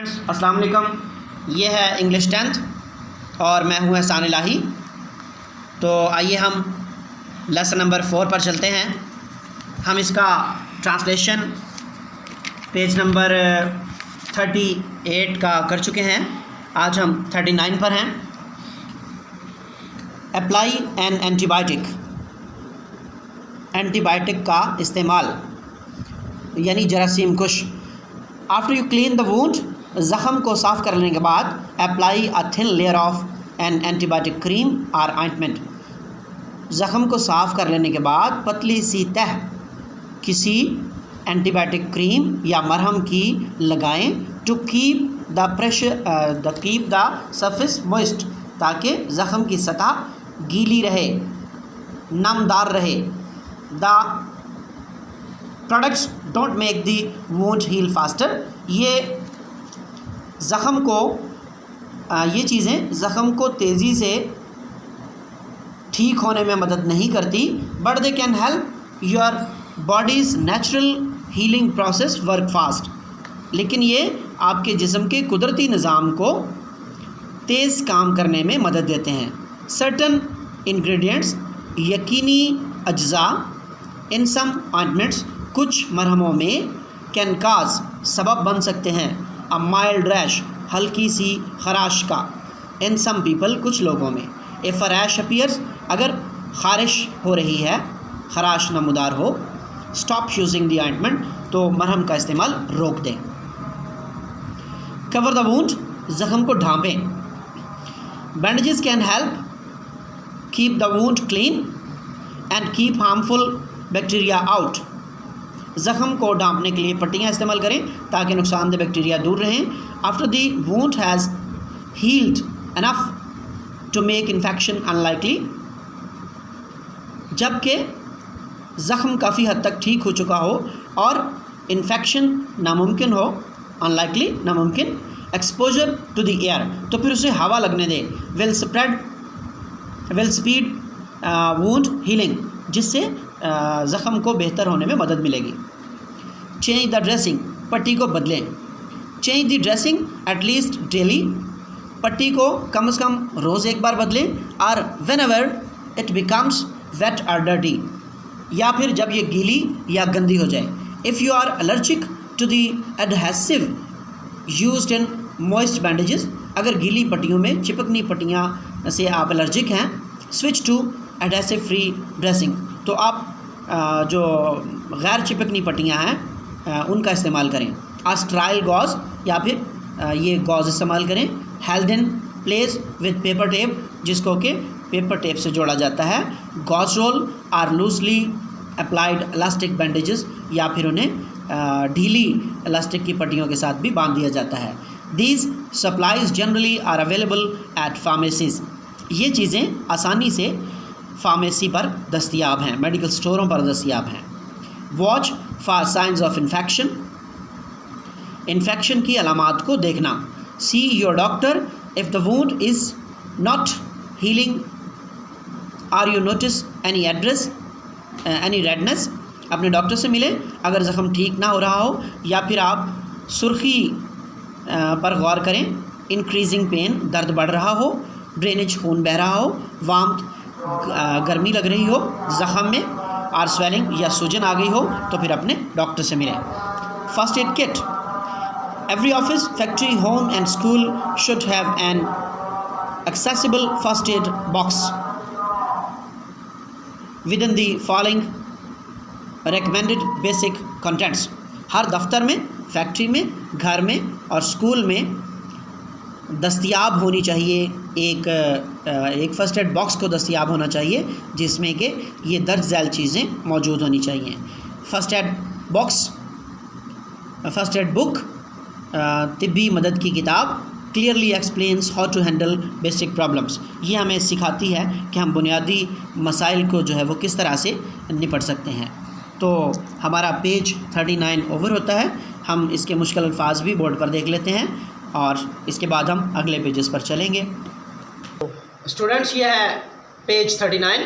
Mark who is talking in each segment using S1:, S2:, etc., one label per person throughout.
S1: अस्सलाम वालेकुम। ये है इंग्लिश 10th और मैं हूँ एहसान इलाही। तो आइए हम लेसन नंबर 4 पर चलते हैं। हम इसका ट्रांसलेशन पेज नंबर 38 का कर चुके हैं। आज हम 39 पर हैं। अप्लाई एन एंटीबायोटिक, एंटीबायोटिक का इस्तेमाल यानी जरासीम कुश। After you clean the wound, ज़ख़म को साफ़ कर लेने के बाद apply a thin layer of an antibiotic cream और ऑइंटमेंट। ज़ख़म को साफ़ कर लेने के बाद पतली सी तह किसी एंटीबायोटिक क्रीम या मरहम की लगाएं to keep the surface moist, ताकि ज़ख़म की सतह गीली रहे, नमदार रहे। The products don't make the wound heal faster. ये चीज़ें ज़ख़म को तेज़ी से ठीक होने में मदद नहीं करती, but they can help your bodies natural healing process work fast. लेकिन ये आपके जिस्म के कुदरती निज़ाम को तेज़ काम करने में मदद देते हैं। सर्टन इंग्रेडिएंट्स, यकीनी अज्जा इन सम ऑइंटमेंट्स, कुछ मरहमों में कैन काज, सबब बन सकते हैं अ माइल्ड रैश, हल्की सी खराश का। इन सम पीपल, कुछ लोगों में। इफ़ अ रैश अपीयर्स, अगर ख़ारिश हो रही है, खराश नमदार हो, स्टॉप यूजिंग द ऑइंटमेंट, तो मरहम का इस्तेमाल रोक दें। कवर द वुंड, ज़ख़म को ढांपें। Bandages can help keep the wound clean and keep harmful bacteria out. ज़ख़म को ढांपने के लिए पट्टियाँ इस्तेमाल करें ताकि नुकसानदेह बैक्टीरिया दूर रहें। After the wound has healed enough to make infection unlikely, जबकि ज़ख़म काफ़ी हद तक ठीक हो चुका हो और इन्फेक्शन नामुमकिन हो, अनलाइकली नामुमकिन। एक्सपोजर टू द एयर, तो फिर उसे हवा लगने दें। विल स्पीड वुंड हीलिंग, जिससे ज़ख़म को बेहतर होने में मदद मिलेगी। चेंज द ड्रेसिंग, पट्टी को बदलें। Change the dressing at least daily, पट्टी को कम से कम रोज़ एक बार बदलें। और whenever it becomes wet और डर्टी, या फिर जब ये गीली या गंदी हो जाए। If you are allergic to the adhesive used in moist bandages, अगर गीली पट्टियों में चिपकनी पट्टियाँ से आप एलर्जिक हैं, switch to adhesive free dressing, तो आप जो गैर चिपकनी पट्टियाँ हैं उनका इस्तेमाल करें। स्ट्राइल गॉज, या फिर ये गॉज इस्तेमाल करें। Held in place with paper tape, जिसको कि पेपर टेप से जोड़ा जाता है। Gauze roll or loosely applied elastic bandages, या फिर उन्हें ढीली इलास्टिक की पट्टियों के साथ भी बांध दिया जाता है। These supplies generally are available at pharmacies, ये चीज़ें आसानी से फार्मेसी पर दस्तयाब हैं, मेडिकल स्टोरों पर दस्तयाब हैं। Watch for signs of infection, infection की अलामात को देखना। See your doctor if the wound is not healing or you notice any redness, अपने डॉक्टर से मिले अगर ज़ख़म ठीक ना हो रहा हो, या फिर आप सुर्खी पर गौर करें। इंक्रीजिंग पेन, दर्द बढ़ रहा हो। ड्रेनेज, खून बह रहा हो। वार्मथ, गर्मी लग रही हो ज़ख़म में। और स्वेलिंग या सूजन आ गई हो, तो फिर अपने डॉक्टर से मिलें। First aid kit, every office, factory, home and school should have an accessible first aid box with in the following recommended basic contents. हर दफ्तर में, फैक्ट्री में, घर में और स्कूल में दस्तयाब होनी चाहिए एक फ़र्स्ट एड बॉक्स को दस्तयाब होना चाहिए, जिसमें कि ये दर्ज झैल चीज़ें मौजूद होनी चाहिए। First aid box, first aid book, तिब्बी मदद की किताब, clearly explains how to handle basic problems, ये हमें सिखाती है कि हम बुनियादी मसाइल को जो है वो किस तरह से निपट सकते हैं। तो हमारा पेज 39 ओवर होता है। हम इसके मुश्किल अल्फाज भी बोर्ड पर देख लेते हैं और इसके बाद हम अगले पेजेस पर चलेंगे। स्टूडेंट्स, ये है पेज 39।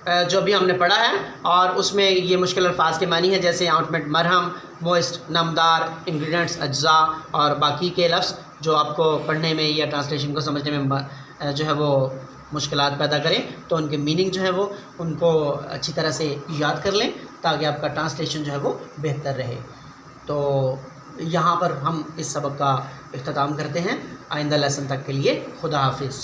S1: जो भी हमने पढ़ा है, और उसमें ये मुश्किल अल्फाज के मानी है, जैसे आउटमेंट मरहम, मोइस्ट, नमदार, इंग्रेडिएंट्स, अज्जा और बाकी के लफ्ज़ जो आपको पढ़ने में या ट्रांसलेशन को समझने में जो है वो मुश्किलात पैदा करें, तो उनके मीनिंग जो है वो उनको अच्छी तरह से याद कर लें ताकि आपका ट्रांसलेशन जो है वो बेहतर रहे। तो यहाँ पर हम इस सबक का इख्तिताम करते हैं। आइंदा लेसन तक के लिए खुदा हाफिज़।